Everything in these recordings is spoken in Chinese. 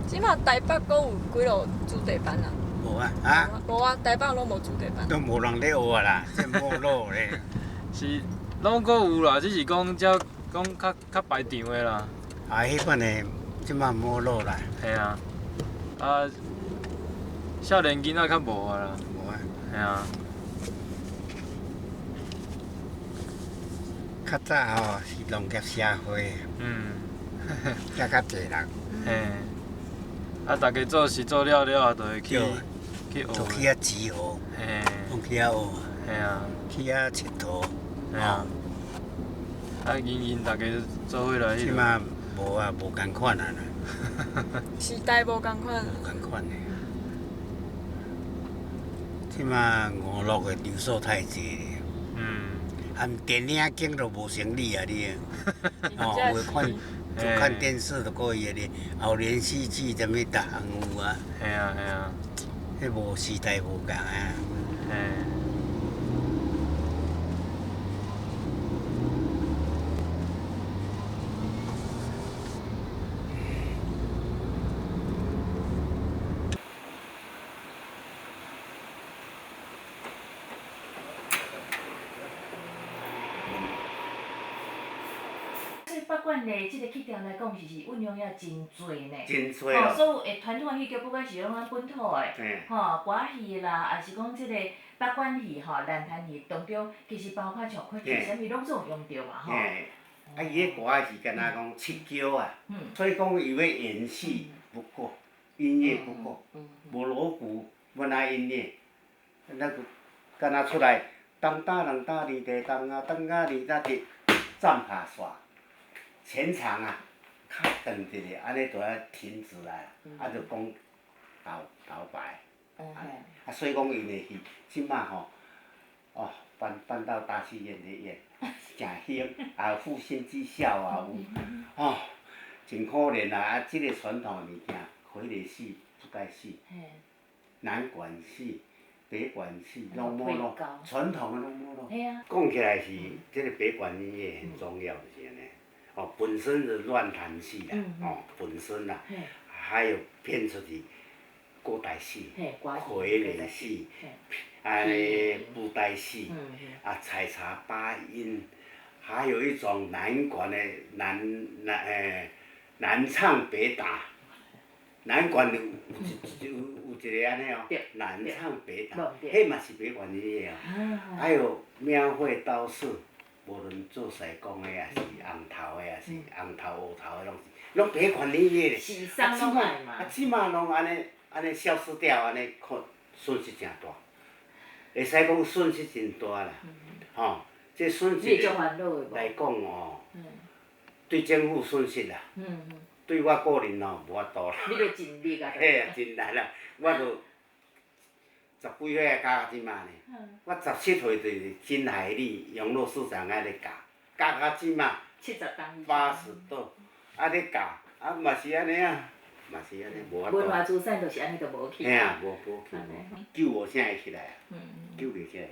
即马台北阁有几落子弟班啊？无啊，啊，无啊，台北拢无子弟班。都无人咧学啦，真没落咧。是，拢阁有啦，只是讲讲较排场的啦。啊，迄款的即马没落啦。嘿啊，啊，少年囡仔较无啊啦。无啊，嘿啊，较早吼是农业社会，才较济人。嘿，啊，大家做事做了了，就会去就去学。遐集合，嘿，拢去遐学，嘿啊，去遐佚佗。嘿啊，啊，人大家做伙来迄落。即马无啊，无共款啊啦，时代无共款。无共款的。即马娱乐的场所太济了。啊，电影景都无成立啊！你，哦，有诶看，就看电视就可以啊！你，后连续剧什物，逐项有啊。嘿啊嘿啊，迄无时代无共啊。嘿。北管的即个去调来讲，是运用也真多呢。真多哦，所有的传统戏剧，不管是讲咱本土的，嘿，吼歌戏啦，还是讲即个北管戏吼、兰潭戏当中，其实包括像昆曲啥物，拢总有用着嘛吼。嘿，啊，伊迄歌是敢若讲七叫啊，所以讲伊要演戏不够，音乐不够，无锣鼓，要哪音乐，那个敢若出来，当当当当哩地当啊当啊哩哒哩，站拍煞，全场啊，较长一下，安尼就要停止来，啊，就讲头白。啊，所以讲因的戏，即马吼，哦，搬到大戏院咧演，诚兴，啊，负心之孝啊有，哦，真可怜啊！啊，即个传统的物件，傀儡戏不该戏，南管戏、北管戏拢没落，传统的拢没落。讲起来是，即个北管音乐很重要，就是安尼。哦，本身是乱弹戏啦，哦，本身啦，还有编出去。古代戏、傀儡戏，布袋戏，啊，采茶八音，还有一种南管的南唱北打，南管有一个安尼哦，南唱北打，迄嘛是北管音乐哦。还有庙会道士，无论做西公的也是红头的也是红头乌头的，拢北管音乐咧。即马拢安尼。安尼消失掉，安尼看损失真大，会使讲损失真大啦，吼，这损失来讲哦，对政府损失啦，对我个人哦无法度啦。你着尽力啊！嘿啊，尽力啦，我着十几岁教即马呢，我17岁就是真海里杨老师长啊咧教到即马80多，啊咧教，啊嘛是安尼啊。嘛是安尼，无法度。文化资产就是安尼，就无去。嘿啊，无去，救无啥会起来啊？救袂起来。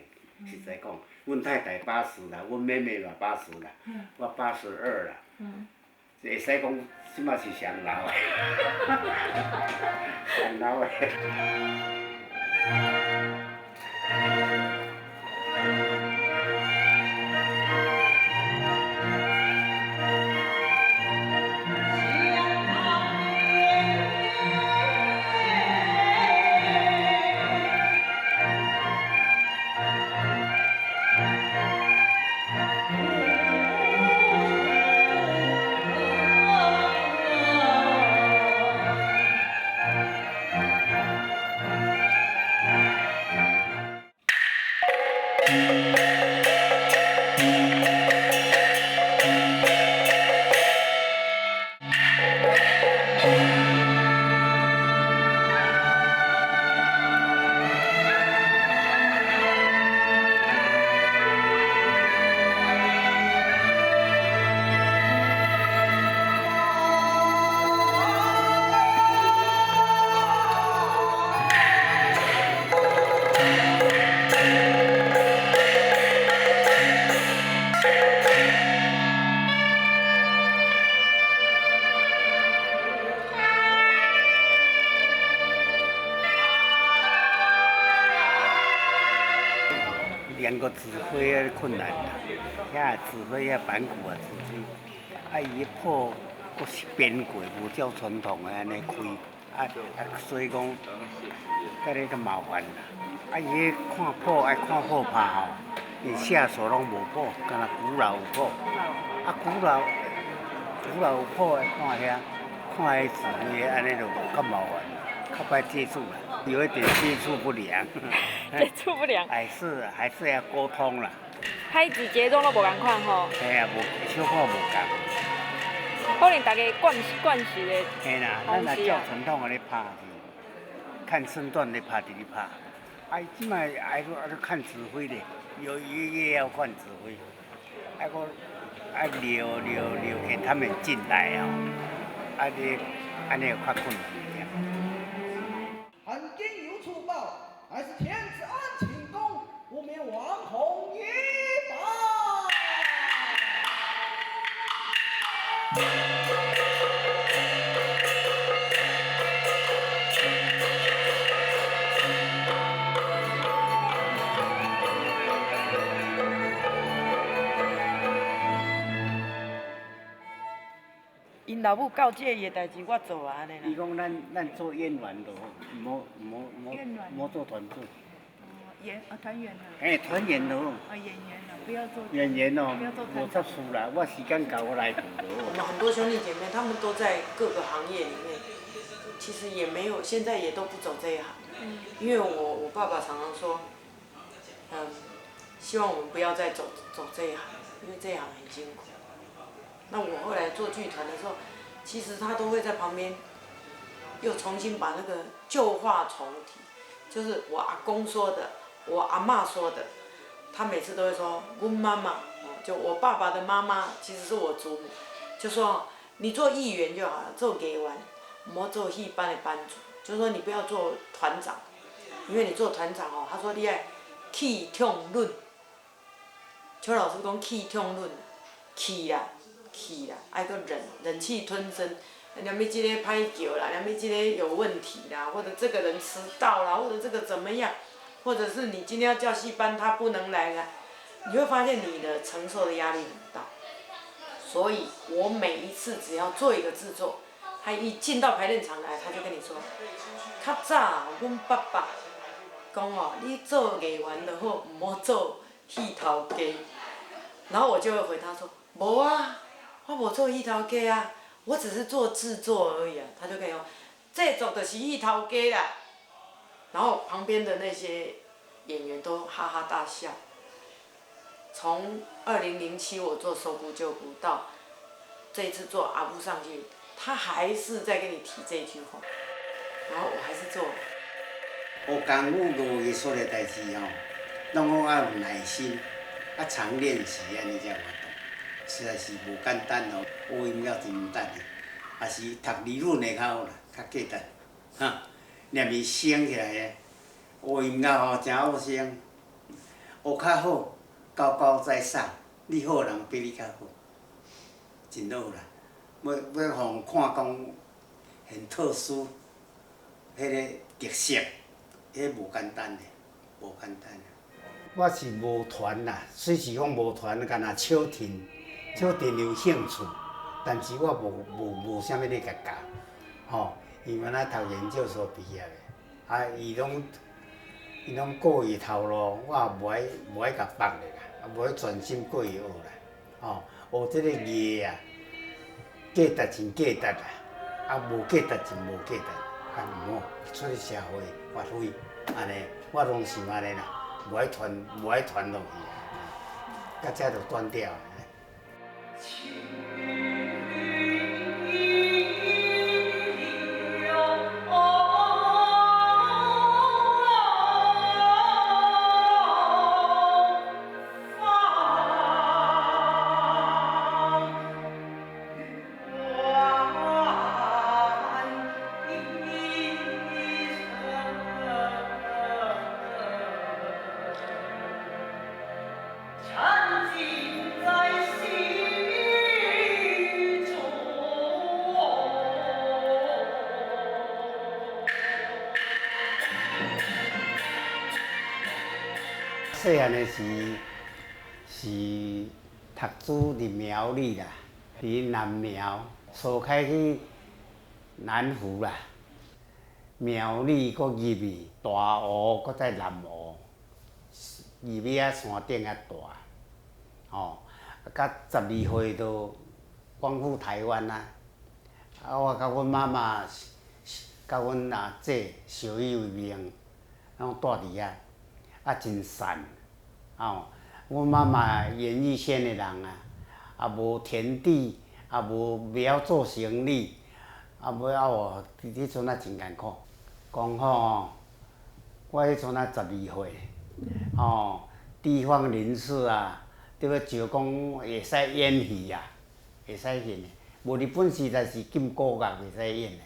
实在讲，阮太太80啦，阮妹妹嘛80啦，我82啦。会使讲，即马是上老的，上老的。练个指挥啊困难啦，遐指挥遐板鼓啊指挥，啊伊谱佫是编过，无照传统的安尼开，所以讲，甲你较麻烦啦。啊伊迄看谱爱看谱拍吼，伊写数拢无谱，干那古老有谱，啊古老有谱的看遐，看迄指挥安尼就较麻烦，较歹接触啦。有一点接触不良，接触不良，还是要沟通啦。拍子节奏都无共款吼。嘿啊，小可无共。可能大家惯习的。嘿啦，咱若照传统的咧拍是，看身段咧拍，直咧拍。啊，即摆还佫看指挥咧，也要看指挥，还佫撩给他们进来哦，你安尼又较困难一点。汉奸有粗暴，还是天子安庆功，不免王侯一把。因老母告诫伊的代志，我做啊，安尼啦。伊讲咱做演员就好，莫做团队。团员啊。哎，团员就好。演员啊，不要做。演员哦，不要做无出事啦，我时间到我来就我们很多兄弟姐妹，他们都在各个行业里面，其实也没有，现在也都不走这一行。因为我爸爸常常说，希望我们不要再走这一行，因为这一行很辛苦。那我后来做剧团的时候，其实他都会在旁边又重新把那个旧话重提，就是我阿公说的，我阿嬷说的，他每次都会说，阮妈妈，就我爸爸的妈妈，其实是我祖母，就说你做议员就好了，做议员，莫做戏班的班主，就说你不要做团长，因为你做团长哦，他说你爱气痛论，邱老师讲气痛论，气啦，爱个忍气吞声，连咪这个歹叫啦，连咪这个有问题啦，或者这个人迟到啦，或者这个怎么样，或者是你今天要叫戏班他不能来啦，你会发现你的承受的压力很大。所以我每一次只要做一个制作，他一进到排练场来，他就跟你说，较早阮爸爸讲哦，你做艺员就好，唔好做戏头家。然后我就会回他说，无啊。我无做戏头家啊，我只是做制作而已啊。他就跟我说，制作就是戏头家啦。然后旁边的那些演员都哈哈大笑。从2007我做《收骨救骨》到这一次做《阿布上去》，他还是在跟你提这句话，然后我还是做。学功夫艺术的代志吼，拢要有耐心，常练习安尼才有法度。实在是无简单哦，学音乐真毋值的，也是读理论的较好啦，较简单，哈，念伊升起来的，学音乐吼真好升，学较好，高高在上，你好人比你较好，真好啦。要互看讲很特殊，迄个特色，迄无简单的，无简单的。我是无团啦，虽是讲无团，干那笑听。少点有兴趣，但是我无啥物咧甲教，吼，伊原来读研究所毕业的，伊拢顾伊头路，我也无爱甲放咧啦，无爱专心顾伊学啦，学这个艺啊，价值真价值啦，无价值真无价值，毋好出去社会发挥，安尼，我拢想安尼啦，无爱传落去，到遮就断掉。细汉的是读书伫苗栗啦，伫南苗，所开去南湖啦，苗栗搁入去大湖，搁在南湖，入去啊山顶啊大，吼，到12岁就光复台湾啦。啊，我甲阮妈妈，甲阮阿姐相依为命，拢住伫遐。啊，真善，哦，阮妈妈演艺圈的人啊，无田地，啊无晓做生意，啊无哦，迄阵啊真艰苦。讲吼，我迄阵啊12岁，哦，地方人士啊，都要招讲会使演戏啊，会使演的。无日本时代是禁歌乐袂使演的，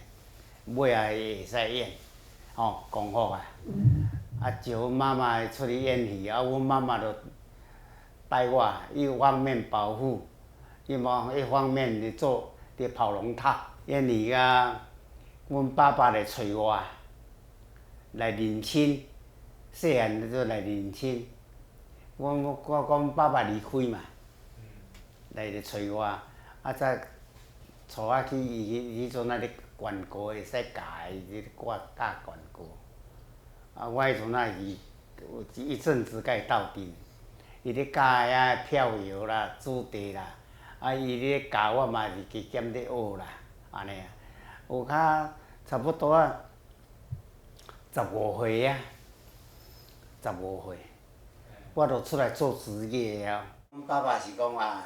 尾啊会使演，哦，讲好啊。啊，招阮妈妈出去演戏，啊，阮妈妈就带我一方面保护，一方面就做伫跑龙套。演戏啊，阮爸爸来找我，来认亲，细汉就来认亲。我讲爸爸离开嘛，来找我，啊再带我去伊迄阵啊咧悬高会使教伊咧教悬高。啊，我迄阵啊是有一阵子甲伊斗阵，伊咧教遐跳摇啦、煮茶啦，啊伊咧教我嘛是加减咧学啦，安尼啊，有较差不多啊15岁啊，15岁，我就出来做职业啊。阮爸爸是讲啊，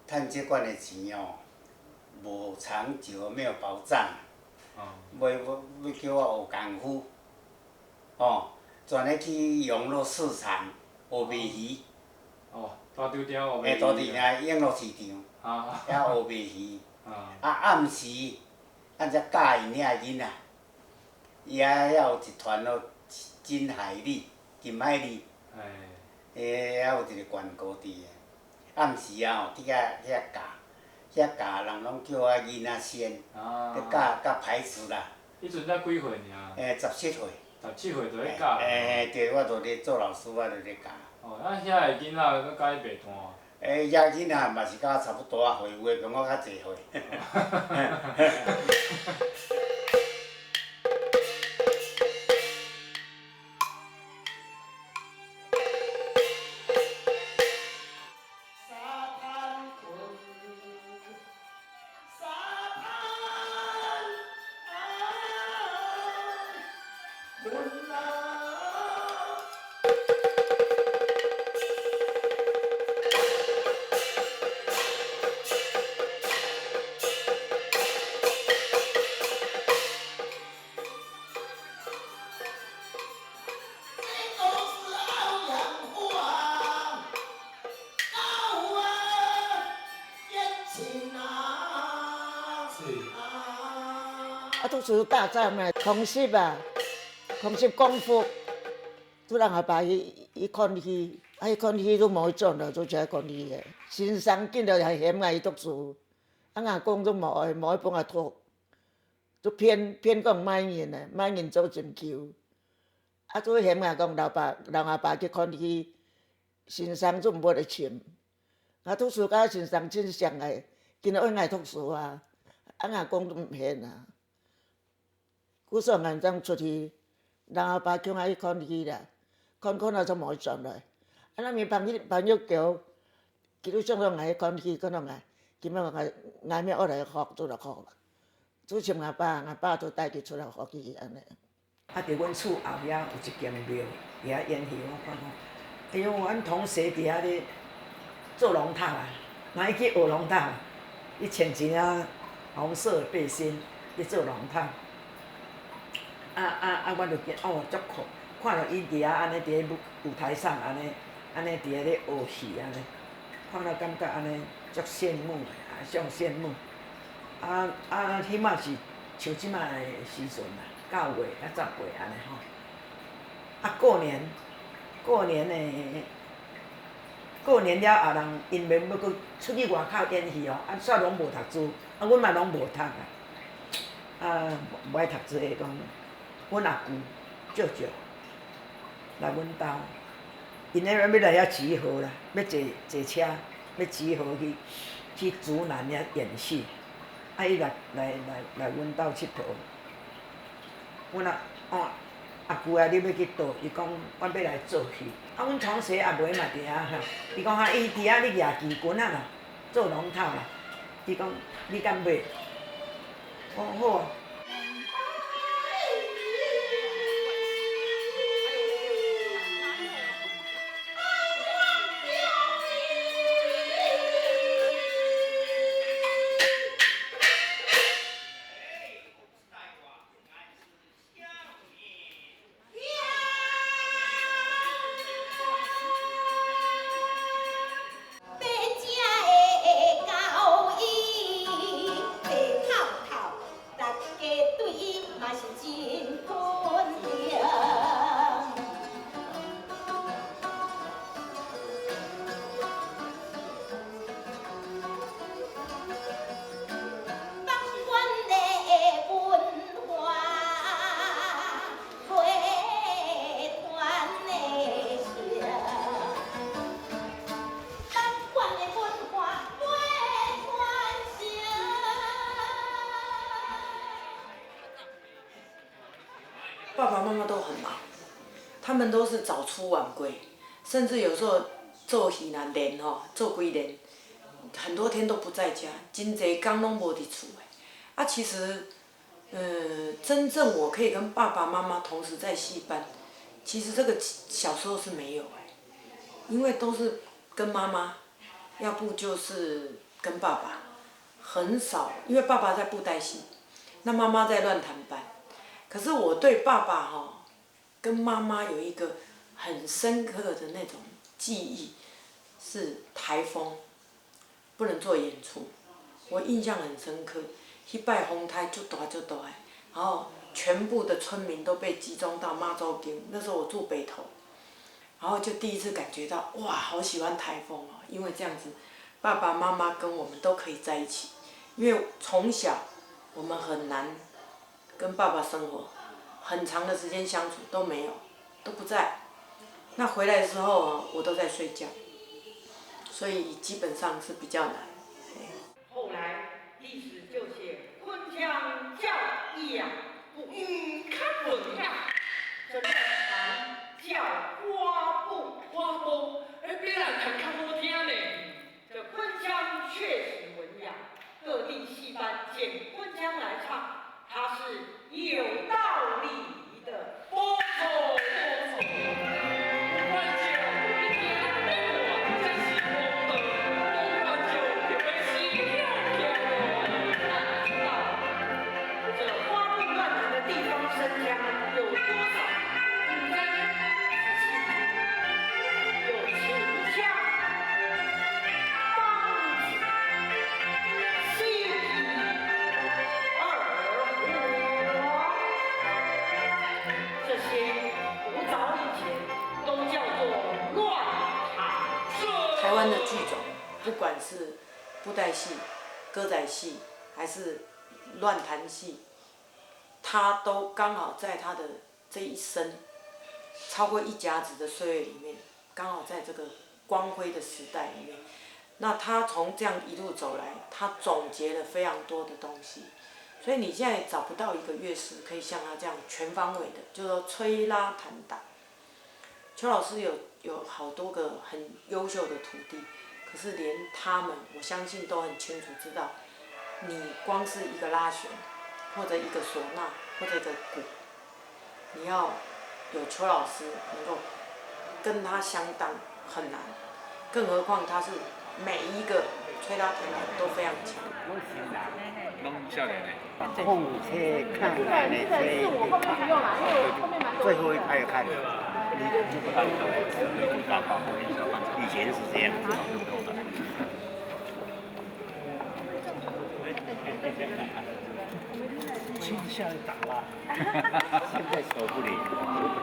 趁这款的钱哦，无长久，没有保障，要叫我学功夫。哦，全咧去永乐市场学卖鱼。哦，大丢雕学卖鱼。大伫遐永乐市场，遐学卖鱼。啊，暗时，咱才教因遐囡仔，伊遐有一团咯，金海利、金海利。遐有一个悬高伫个。暗时啊吼，伫遐教人拢叫我囡仔先，去教牌子啦。迄阵才几岁尔？17岁。17岁就咧教。对，我就咧做老师，我就咧教。哦，啊，遐个囡仔佮教伊白炭。遐囡仔嘛是甲我差不多啊岁，有诶比我较济岁。啊，都是大战嘛，空袭啊，空袭光复，突然阿爸伊看戏，啊伊看戏都无做了，做只看戏个，先生见到还嫌啊伊读书，啊阿公都无爱帮阿读，都偏讲买银啊，买银做针灸，啊都嫌啊讲老爸让阿爸去看戏，先生都无咧请，啊读书甲先生真相爱，今仔爱读书啊，啊阿公都唔嫌啊。古时候硬当出去，人阿爸叫我去看戏啦，看了就冇转来。啊，咱咪朋友叫，叫你上来看戏，看到来，今仔我咩学来学做就学啦。做像阿爸都带佢出来学戏安尼。啊，伫阮厝后遐有一间庙，伫遐演戏，我看讲，哎呦，阮同学伫遐咧做龙套啊，嘛伊去学龙套，伊穿一领红色的背心咧做龙套。我就见哦，足酷，看到伊伫遐安尼伫咧舞台上安尼伫遐咧学戏安尼，看了感觉安尼足羡慕的，上羡慕。起码是像即摆的时阵啦，9月啊10月安尼吼。过年了后，人因免要搁出去外口演戏哦，煞拢无读书，阮嘛拢无读啊，无爱读书的讲。阮阿舅舅来阮兜，因咧要来遐集合啦，要坐车要集合去竹南遐演戏，伊来阮兜佚佗。阮阿舅啊，你要去倒？伊讲我要来做戏。阮同学阿妹嘛伫遐吼，伊讲伊伫遐咧举旗棍啊啦，做龙套啦。伊讲你敢买？我讲好啊。爸爸妈妈都很忙，他们都是早出晚归，甚至有时候做戏啦练吼，做几年，很多天都不在家，真侪工拢无伫厝的。其实，真正我可以跟爸爸妈妈同时在戏班，其实这个小时候是没有因为都是跟妈妈，要不就是跟爸爸，很少，因为爸爸在布袋戏，那妈妈在乱弹班。可是我对爸爸跟妈妈有一个很深刻的那种记忆，是台风，不能做演出，我印象很深刻。那摆风台就大就大的，然后全部的村民都被集中到妈祖宫，那时候我住北投，然后就第一次感觉到哇，好喜欢台风哦，因为这样子，爸爸妈妈跟我们都可以在一起，因为从小我们很难跟爸爸生活，很长的时间相处都没有，都不在。那回来的时候我都在睡觉，所以基本上是比较难。后来历史就写昆腔教义呀，不与看文呀，真的叫花布，别人很较好听呢。这昆腔确实文雅，各地戏班捡昆腔来唱。它是有道理的，不错。这花布乱弹的地方声腔有多少？有清腔、梆子、西皮、二胡。这些古早以前都叫做乱弹。台湾的剧种，不管是布袋戏、歌仔戏，还是乱弹戏，他都刚好在他的这一生，超过一甲子的岁月里面，刚好在这个光辉的时代里面。那他从这样一路走来，他总结了非常多的东西。所以你现在找不到一个乐师可以像他这样全方位的，就是说吹拉弹打。邱老师有好多个很优秀的徒弟，可是连他们，我相信都很清楚知道，你光是一个拉弦，或者一个唢呐，或者一个鼓，你要有邱老师能够跟他相当很难，更何况他是每一个吹拉弹都非常强。拢少年的。碰车看来呢，最后一排看，以前是这样。倾向于打啦，现在手不灵，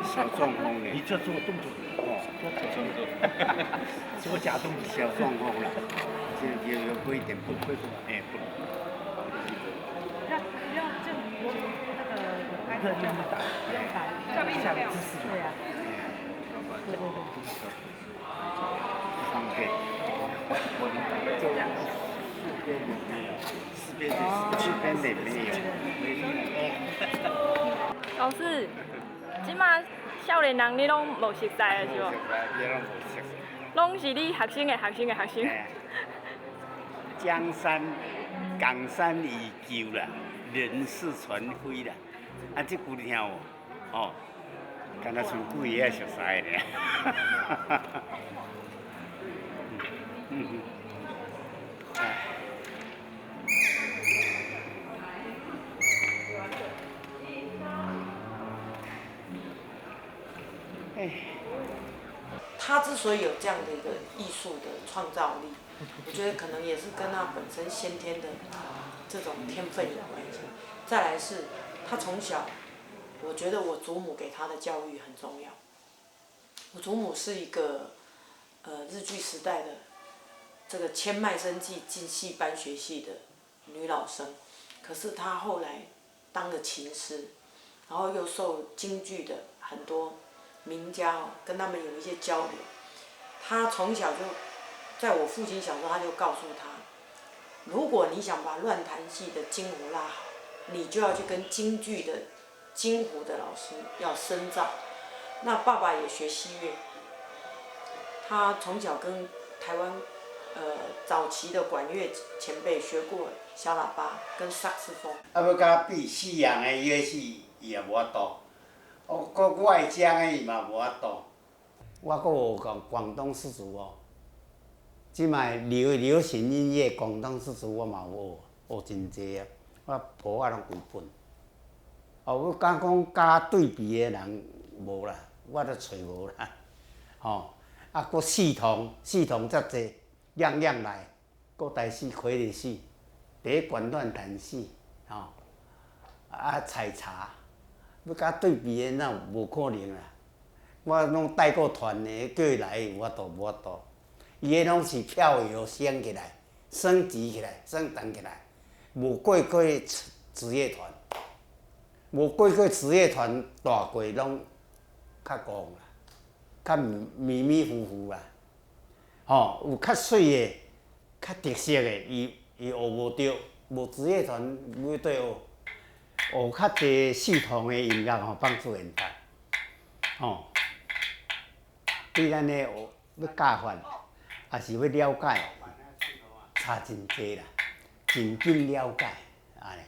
小中风了。你这做动作，做假动作，小中风了，有规点不会做，哎不。那个就是打，下个姿势。对呀。方便。四边的没有。老师，即马少年人你拢无熟悉的是无？拢是你学生的学生。江山港山已久啦，人事全非啦。啊，这句听有？哦，敢若像鬼爷熟悉咧。他之所以有这样的一个艺术的创造力，我觉得可能也是跟他本身先天的这种天分有关系。再来是，他从小，我觉得我祖母给他的教育很重要。我祖母是一个日据时代的这个千麦生记进戏班学系的女老生，可是她后来当了琴师，然后又受京剧的很多名家跟他们有一些交流。他从小就，在我父亲小时候，他就告诉他，如果你想把乱弹戏的京胡拉好，你就要去跟京剧的京胡的老师要深造。那爸爸也学西乐，他从小跟台湾早期的管乐前辈学过小喇叭跟萨克斯风。啊，要甲比西洋的乐器，伊也无法度。哦，国外种的伊嘛无法度。我阁有广东丝竹哦，即卖流行音乐广东丝竹我嘛有学真济啊，我谱啊拢有本。哦，我敢讲加对比的人无啦，我都找无啦。吼，啊，阁系统遮济，样样来，国台戏、傀儡戏，第一管乱弹戏，吼，啊采茶，要甲对比的那无可能啦。我拢带过团的，叫伊来有法度无法度。伊个拢是票友升起来，升级起来，升等起来，无过职业团，无过职业团大过拢较戆啦，较迷糊糊啦。吼，有较水的、较特色的，伊学无着，无职业团要对学，学较侪系统的音乐吼，帮助人家，吼。对咱的学要教法，也是要了解，差真济啦，真紧了解，安尼。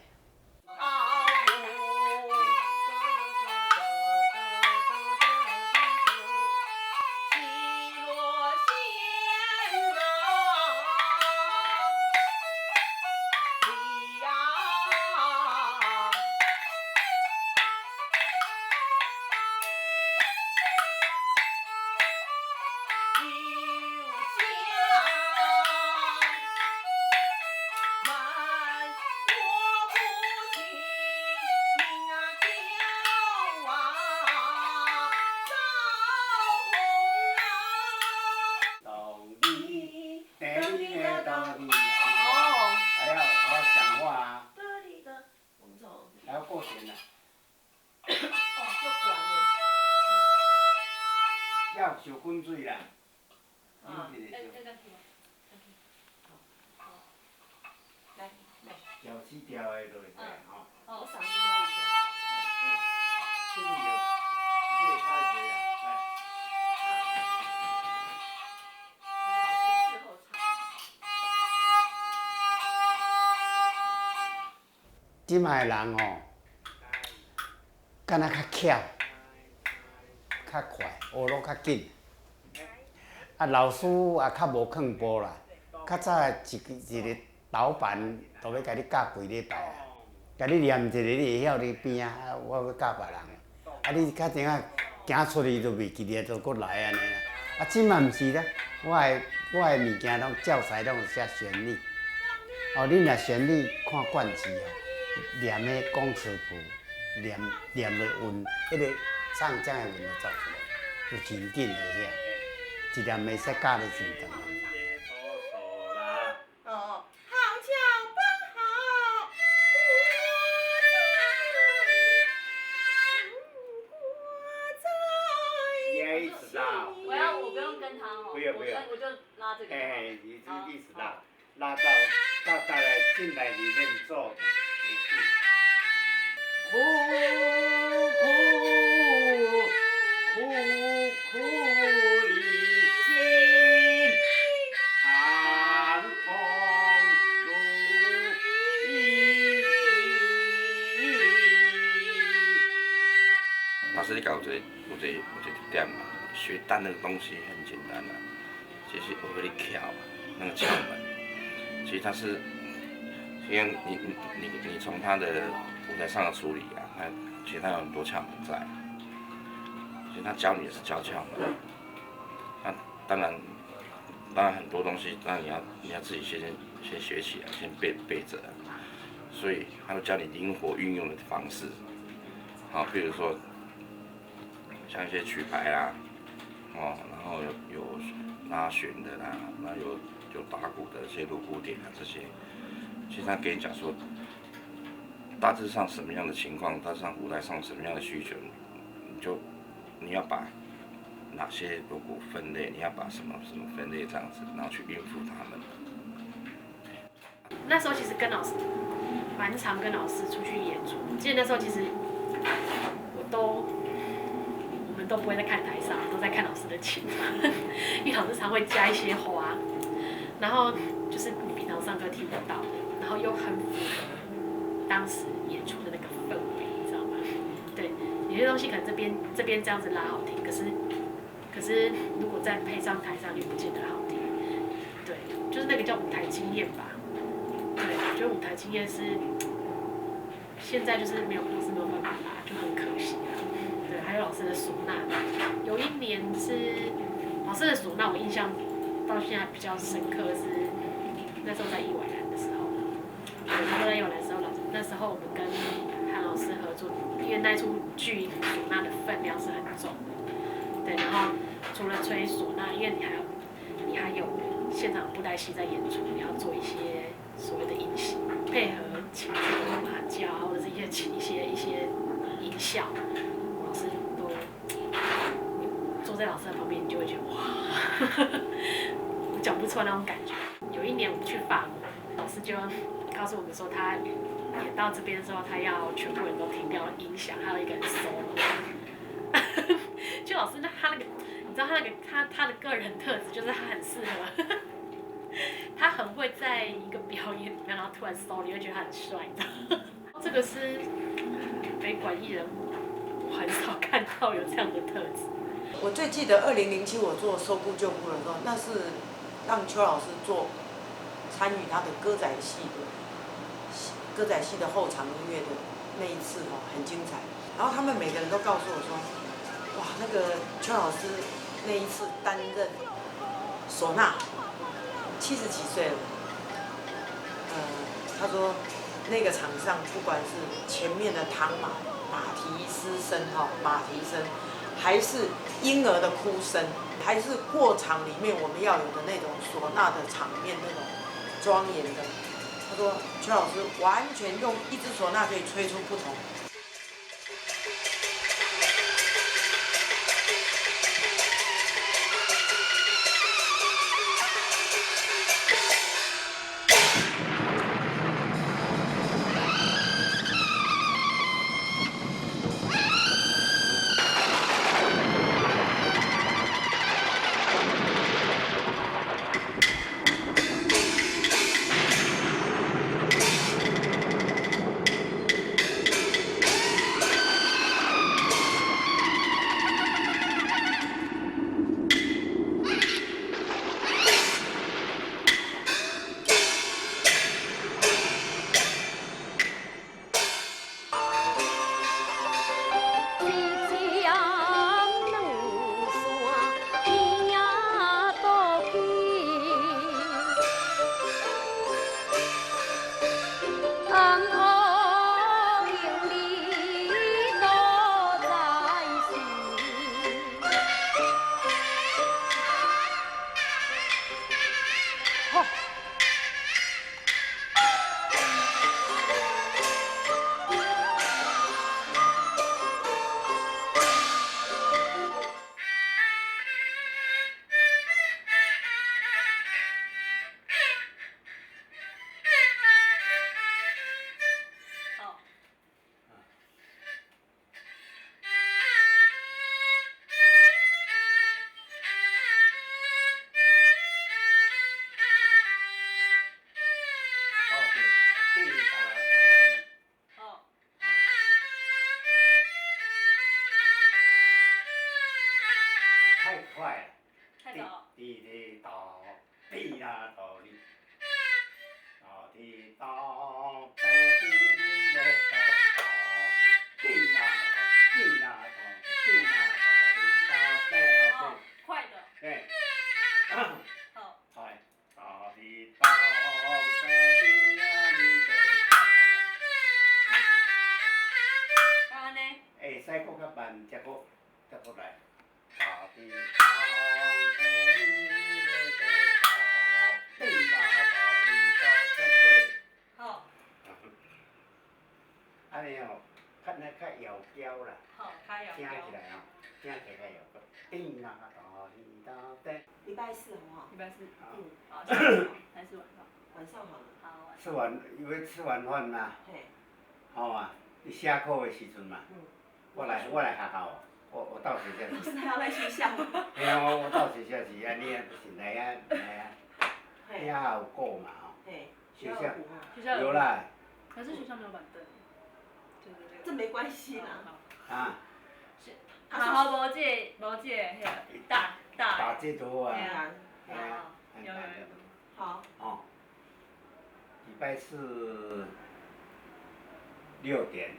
小滚水啦，调起调的落去吼。我嗓子没有以前好。这个有，这个太水了，来。老师事后唱。即卖人哦，敢若较巧，较快，学落较紧。啊，老师也较无抗步啦。较早一个老板都要甲你教几礼拜啊，甲你念一个，你会晓你边啊，我要教别人。啊，你较怎啊行出去都袂记得，都搁来安尼啦。啊，即嘛毋是啦，我的物件拢教材拢有写旋律。哦，你若旋律看惯字哦，念的讲词句，念的韵，迄个唱将的韵就走出来，就真紧会晓。一念袂使教你真长。哦，好巧不好，你意识到？我不用跟他哦，不用不用我就拉这个。哎，你这意识到，拉到再来进来里面做。苦一心，寒风如意。老师，你搞有一点嘛，学单的东西很简单啦，其实我给你敲那个窍门，其实它是，因为你从他的舞台上的处理啊，其实他有很多窍门在，其实他教你也是教窍门，那当然很多东西，当然你要自己先学起来，先背着，所以他会教你灵活运用的方式，好，比如说像一些曲牌啦，哦，然后有拉弦的啦，然后有打鼓的一些锣鼓点啊这些，其实他给你讲说，大致上什么样的情况，大致上舞台上什么样的需求，你要把哪些锣鼓分类，你要把什么分类这样子，然后去应付他们。那时候其实跟老师蛮常跟老师出去演出，记得那时候其实我们都不会在看台上，都在看老师的琴，因为老师常会加一些花，然后就是你平常上课听不到的，然后又很符合当时演出的那个氛围，你知道吗？对，有些东西可能这边这样子拉好听，可是如果再配上台上就不见得好听。对，就是那个叫舞台经验吧。对，我觉得舞台经验是现在就是老师没有办法拉，就很可惜啊。对，还有老师的唢呐，有一年是老师的唢呐，我印象到现在比较深刻是那时候在艺婉兰的时候，对，那时候在艺婉兰的时候，那时候我们跟韩老师合作，因为那出剧唢呐的分量是很重的，对，然后除了吹唢呐，因为你还有现场布袋戏在演出，你要做一些所谓的音响，配合情绪马叫或者是一些音效，老师都坐在老师的旁边，你就会觉得哇，我讲不出来那种感觉。有一年我们去法国，老师就告诉我们说，他演到这边的时候，他要全部人都停掉音响，还有一个人 solo。就老师他那个，你知道他的个人特质就是他很适合。他很会在一个表演里面，然后突然 solo， 你会觉得他很帅，你知道吗？这个是北管艺人，我很少看到有这样的特质。我最记得2007我做收顾救顾的时候，那是让邱老师参与他的歌仔戏的后场音乐的那一次哦，很精彩。然后他们每个人都告诉我说，哇，那个邱老师那一次担任唢呐，70几岁了。他说那个场上不管是前面的唐马蹄声马蹄声，还是婴儿的哭声，还是过场里面我们要有的那种唢呐的场面那种庄严的。他说邱老师完全用一支唢呐可以吹出不同。快了。太早了。滴滴答，滴啦答哩，答滴答，滴滴嘞答，滴啦答，滴啦答，滴啦答，滴答答，哦，快的。对。好。快，答滴答，滴呀哩答。刚刚呢？会使搁较慢，才搁来。答滴答，滴嘞答，滴啦答哩答，再对。好。安尼哦，较摇娇啦。好，较摇听起娇。来哦，听起来较摇娇。叮啦答哩答答。礼拜四好不好？礼拜四。好，下午还是晚上？晚上好了。好，晚上。吃完，因为吃完饭嘛，嘿。好啊，你下课的时阵嘛，我来学校，我到学校去。不是他要来学校吗？嘿啊，我到学校去啊，你啊不是来啊，你还有顾嘛吼？嘿。学校有啦。可是学校没有板凳。这没关系啦。啊。好，无这迄个打这图啊。嘿啊。有。好。哦。礼拜四6点，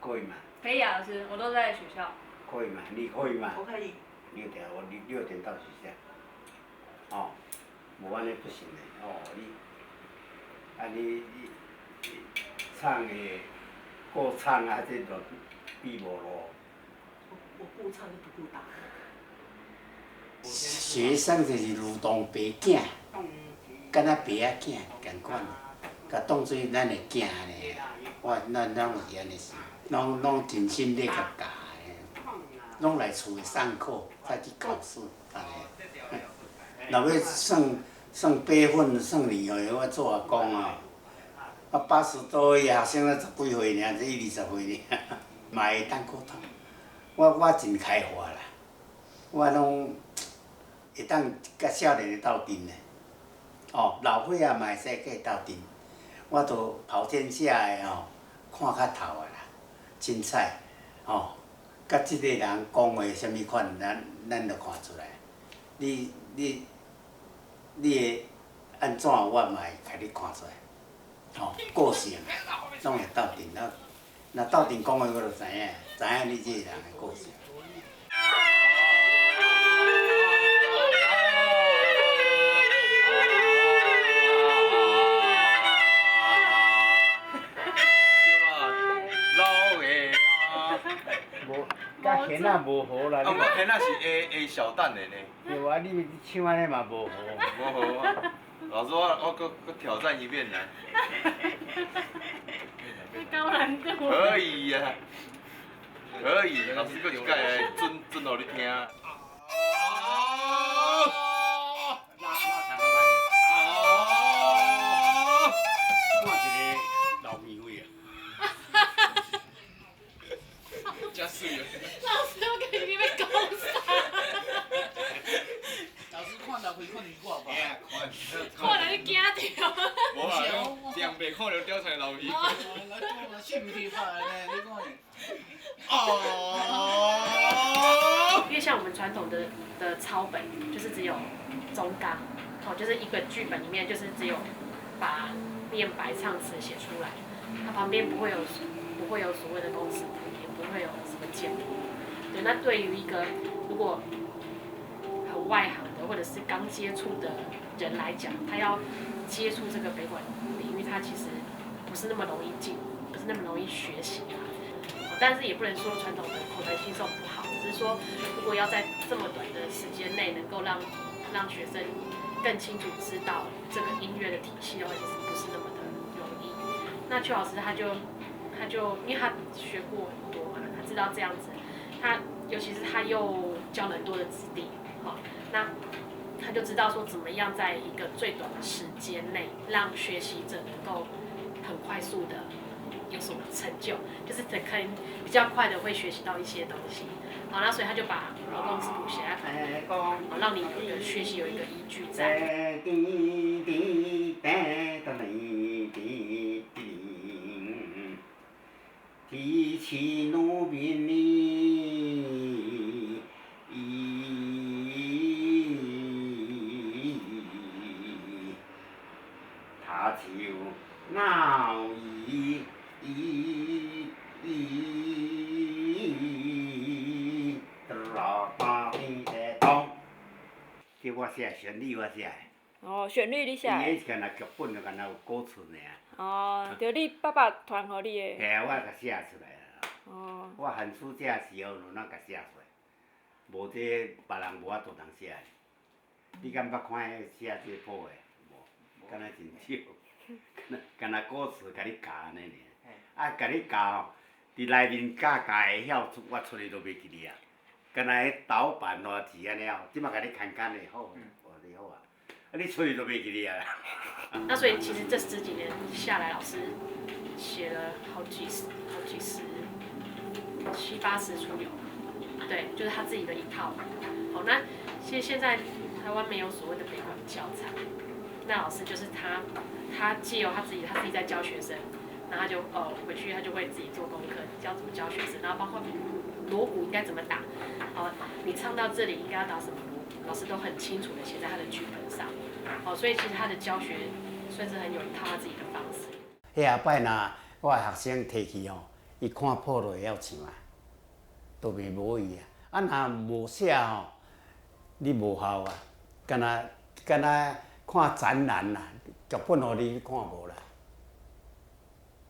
可以吗？可以啊，老师，我都在学校。可以吗？你可以吗？我可以。6点，我6点到学校。哦，无安尼不行的哦，你唱的够唱啊，这就比无路。我不唱就不顾打。学生就是如同白囝，敢若白仔囝共款，甲当做咱的囝呢。咱拢是安尼想，拢尽心咧甲教的，拢来厝里上课，再去考试，安尼。若要算辈分、算年岁，我做阿公啊，我80多岁学生才10几岁尔，这20岁尔，嘛会当沟通。我真开化啦，我拢会当甲少年的斗阵的。哦，老岁仔嘛会使甲伊斗阵，我都跑天下的吼，看较透的啦，凊彩，吼，甲即个人讲话啥物款，咱就看出来。你会安怎，我嘛会甲你看出来。吼，个性拢会斗阵，若斗阵讲话，我就知影你即个人的个性。甲弦仔无好啦。啊，弦仔是 A 小蛋的呢。对啊，你唱安尼嘛无好。无好啊，老师我搁挑战一遍来。高难度。可以呀，可以，老师搁一届来准互你听。老师都给你们讲啥？老师看到会看你我吧？看了你惊掉。无啊，两袂看着吊菜老鱼。来讲嘛，信不听话呢？你讲。因为像我们传统的抄本，就是只有中纲，就是一个剧本里面就是只有把念白唱词写出来，它旁边不会有所谓的公式谱，也不会有什么简谱。对，那对于一个如果很外行的或者是刚接触的人来讲，他要接触这个北管领域，他其实不是那么容易进，不是那么容易学习啊。但是也不能说传统的口传心授不好，只是说如果要在这么短的时间内能够让学生更清楚知道这个音乐的体系的话，其实不是那么的容易。那邱老师他就因为他学过很多嘛，他知道这样子，他尤其是他又教了很多的子弟，那他就知道说怎么样在一个最短的时间内让学习者能够很快速的有所成就，就是可能比较快的会学习到一些东西。好，那所以他就把公式谱写在旁边，让你有一个学习有一个依据在。提起农民的是有闹伊老大边的东，叫我写旋律我写的。哦，旋律你写的。伊迄敢若剧本就敢若有歌词尔。哦，就你爸爸传互你的。嘿啊，我甲写出来啦。哦。我寒暑假时候就咱甲写出来，无这别人无法度通写的。你敢捌看迄写这谱的？无，敢若真少，敢若歌词甲你教安尼尔。啊，甲你教吼，伫内面教会晓出，我出去都袂记哩啊。敢若迄导版偌字安尼哦，即马甲你看干的好，哦，你好啊。啊，你出去都袂记哩啊。那所以其实这10几年下来，老师写了好几十，70、80出有，对，就是他自己的一套。好，那其实现在台湾没有所谓的北管教材，那老师就是他借由他自己在教学生，然后他就回去他就会自己做功课，教怎么教学生，然后包括锣鼓应该怎么打，你唱到这里应该要打什么锣，老师都很清楚的写在他的剧本上。所以其实他的教学算是很有一套他自己的方式。迄下摆若我的学生提起吼，伊看谱就会晓唱啊，都袂无伊啊。啊，若无写吼，你无效啊。敢若看展览啦，剧本互你看无啦。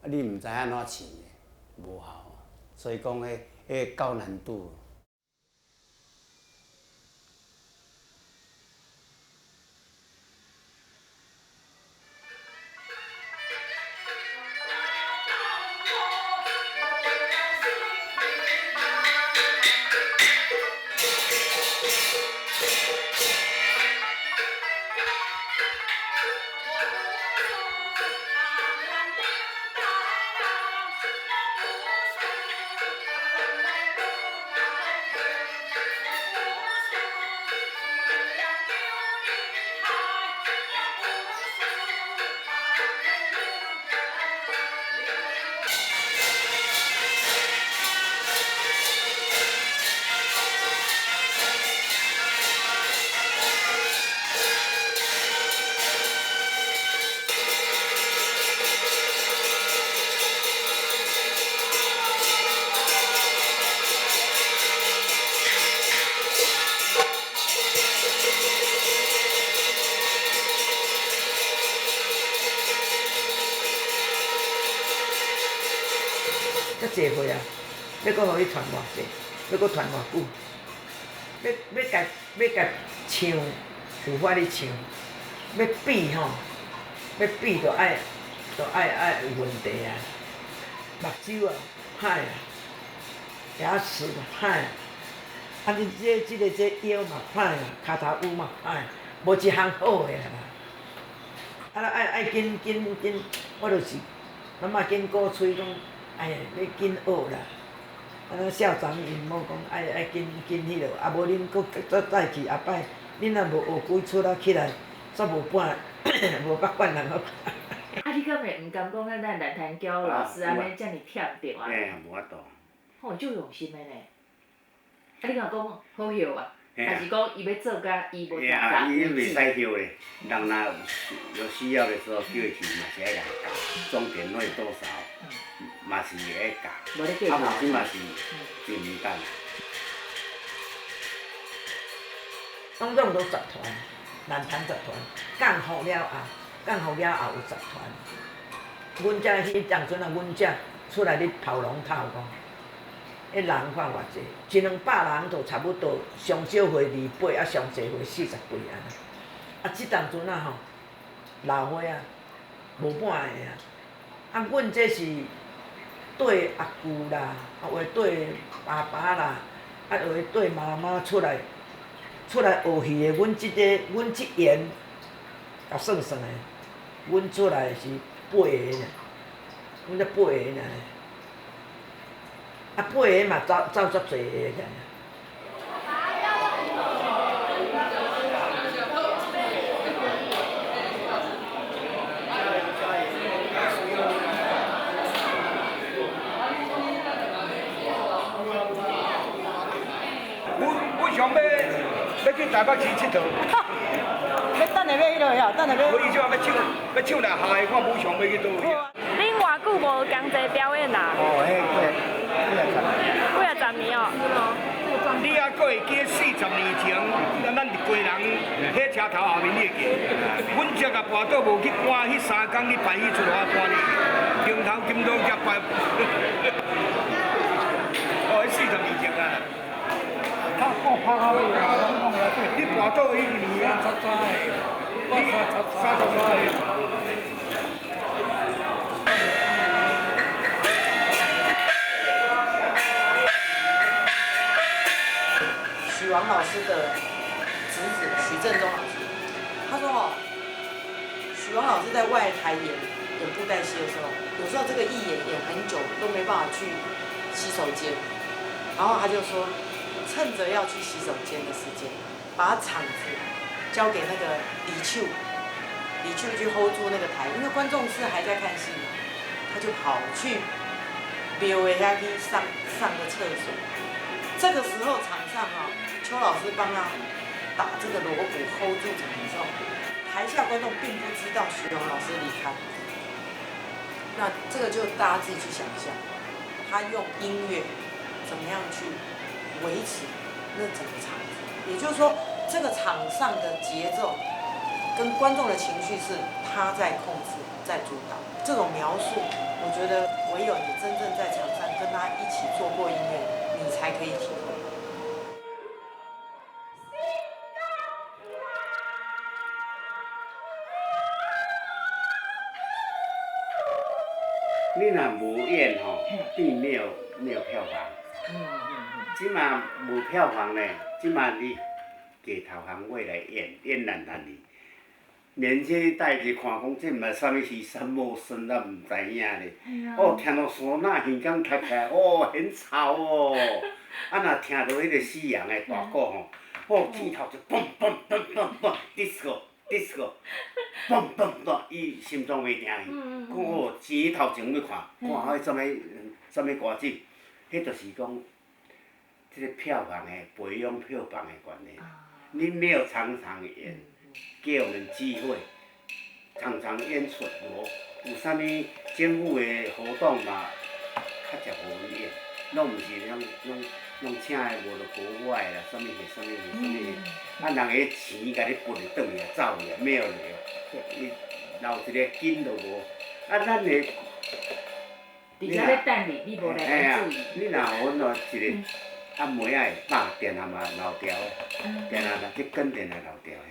啊，你毋知安怎唱的，无效啊。所以讲，迄高难度。遮济岁啊，要搁互伊传偌济，要搁传偌久？要甲唱，有法哩唱，要比吼，要比就爱有问题啊。目睭啊歹啊，牙齿嘛歹啊，啊你这腰嘛歹啊，骹头有嘛歹，无一项好诶啦。啊爱紧，我就是妈妈紧鼓吹讲。哎呀，要紧学啦！啊，校长因某讲爱紧迄落，啊无恁搁再去后摆，恁若无学几出啊起来，煞无半无百管人好。啊，你敢会毋甘讲咱来谈教老师安尼遮尔忝着啊？嘿，无法度。吼，足用心的呢。啊，你若讲好晓啊？还是讲伊要做甲伊无做甲？伊袂使晓咧，人若有需要的时候叫伊去嘛是爱人教，总点位多少？嘛是会教，啊，目前嘛是真简单。总共都10团，南坛10团，降好了后有10团。阮遮迄当阵啊，阮遮出来咧跑龙套讲，迄人看偌济，100-200人就差不多，上少岁28，啊上济岁40几安尼。啊，即当阵啊吼，老岁啊，无半个啊。啊，阮这是。对阿舅啦，啊或对爸爸啦，啊或对妈妈出来学戏的，阮即员，甲算的，阮出来是8个呢，阮才8个呢，啊8个嘛走足济个。要去台北市佚佗。要等下要迄落呀，等下要。所以就要唱来下的，看武祥要去倒位。恁偌久无同齐表演啦？哦，迄几啊十年哦。你还阁会记40年前，咱一家人喺车头后面你会记？阮只个跋倒无去赶，迄3天你排戏出来赶你，镜头金钟甲排。哦，迄40年前啊。拍好个，你跋倒迄年啊，33个。许王老师的侄子许正宗老师，他说哦，许王老师在外台演布袋戏的时候，有时候这个一演很久都没办法去洗手间，然后他就说，趁着要去洗手间的时间，把场子交给那个李秋去 hold 住那个台，因为观众是还在看戏嘛，他就跑去庙的遐去上个厕所。这个时候场上邱老师帮他打这个锣鼓 hold 住场的时候，台下观众并不知道许荣老师离开。那这个就大家自己去想象，他用音乐怎么样去维持那整个场子，也就是说，这个场上的节奏跟观众的情绪是他在控制、在主导。这种描述，我觉得唯有你真正在场上跟他一起做过音乐，你才可以体会。你若无演吼，并没有票房。即马无票房呢，即马你街头行话来演烂哩。连这代志看讲，这毋是啥物戏，三毛孙咱毋知影咧。哦，听到唢呐耳光塌起来，哦，很吵哦。啊，若听到迄个西洋的大鼓吼，哦，天头就嘣嘣嘣嘣嘣 ，disco，嘣嘣嘣，伊心脏袂停去。讲哦，钱头前要看迄什么歌集，迄就是讲，这个票房的培养票房的关系。你没有常常演。给我们机会，常常演出无有啥物政府的活动嘛，较少互阮演，拢毋是拢请的无就国外啦，啥物啊人个钱甲你分来转去走去，没有了，伊留一个金都无，啊咱个。伫遮咧等你，你无来注意。你若阮咯一个暗暝仔会打电啊嘛漏掉的，电啊若去跟电啊漏掉的。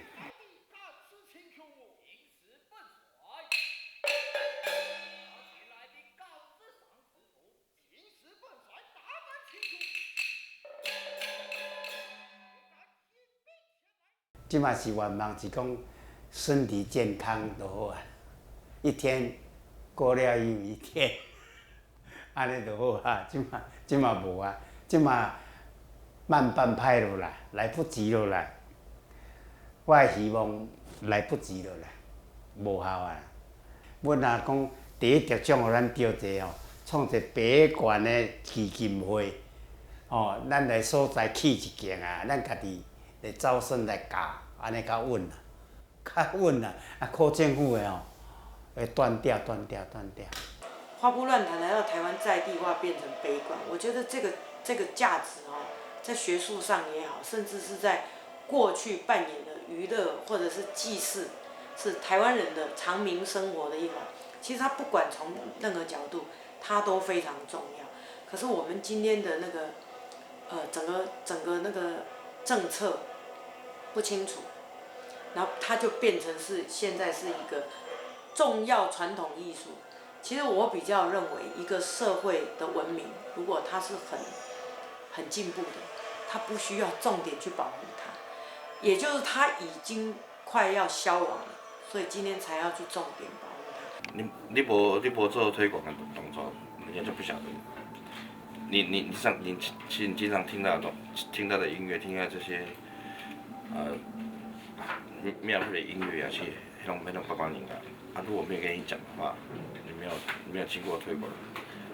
即嘛是愿望，是讲身体健康就好啊，一天过了又一天，安尼就好啊。即嘛无啊，即嘛慢半拍落来，来不及落来。我的希望来不及落来，无效啊。阮若讲第一得奖，互咱着者吼，创一白悬的基金会，哦，咱来所在起一间啊，咱家己。来招生来教，安尼较稳啦，较稳啦。啊，靠政府的吼，会断掉。花不乱弹来到台湾在地化变成悲观，我觉得这个价值在学术上也好，甚至是在过去扮演的娱乐或者是祭祀，是台湾人的常民生活的一环。其实它不管从任何角度，它都非常重要。可是我们今天的那个整个那个政策不清楚，然后它就变成是现在是一个重要传统艺术。其实我比较认为，一个社会的文明，如果它是很进步的，它不需要重点去保护它，也就是它已经快要消亡了，所以今天才要去重点保护它。你无做推广的动作，人家就不晓得。你经常听到的音乐，听到这些庙会的音乐啊，其实那种八卦人啊，如果没有跟你讲的话，你没有经过推广，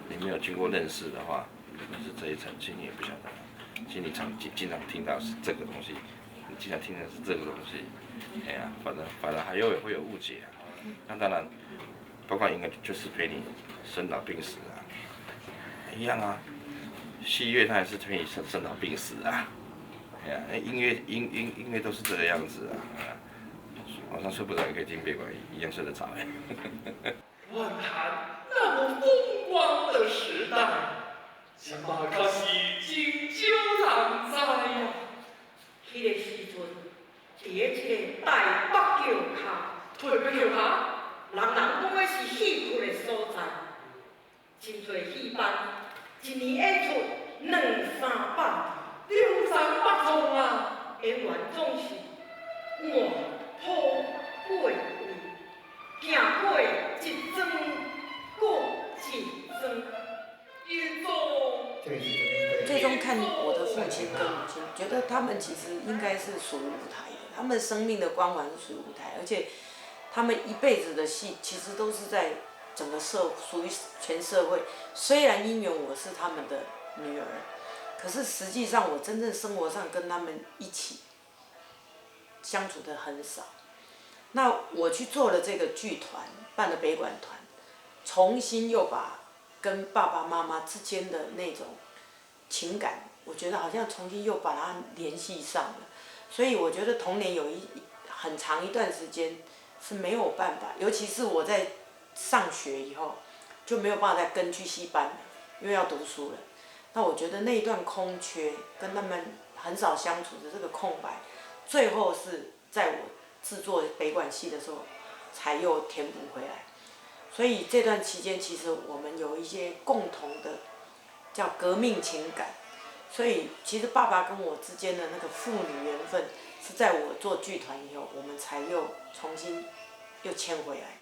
你没有经过认识的话，你是这一层，其实你也不晓得。其实你经常听到是这个东西，经常听的是这个东西，哎呀，反而还会有误解啊。那当然，包括音乐就是陪你生老病死啊，一样啊。戏乐它也是陪你生老病死啊，哎呀，音乐都是这个样子啊。晚上睡不着也可以听北管，一样睡得着哎。万谈那么风光的时代，怎么可是经久常在呀？迄个时阵，伫咧即个台北桥骹，台北桥骹，人讲的是戏曲的所在，真侪戏班，一年演出200-300场200-300场啊！演员总是换土过位，行过一桩过一桩，一种。最终看我的父亲跟母亲，觉得他们其实应该是属于舞台的，他们生命的光环是属于舞台，而且他们一辈子的戏其实都是在整个属于全社会。虽然因缘我是他们的女儿，可是实际上我真正生活上跟他们一起相处的很少。那我去做了这个剧团，办了北管团，重新又把跟爸爸妈妈之间的那种情感，我觉得好像重新又把它联系上了。所以我觉得童年有很长一段时间是没有办法，尤其是我在上学以后就没有办法再跟去戏班了，因为要读书了。那我觉得那一段空缺跟他们很少相处的这个空白，最后是在我制作北管戏的时候才又填补回来。所以这段期间其实我们有一些共同的叫革命情感，所以其实爸爸跟我之间的那个父女缘分是在我做剧团以后我们才又重新又牵回来。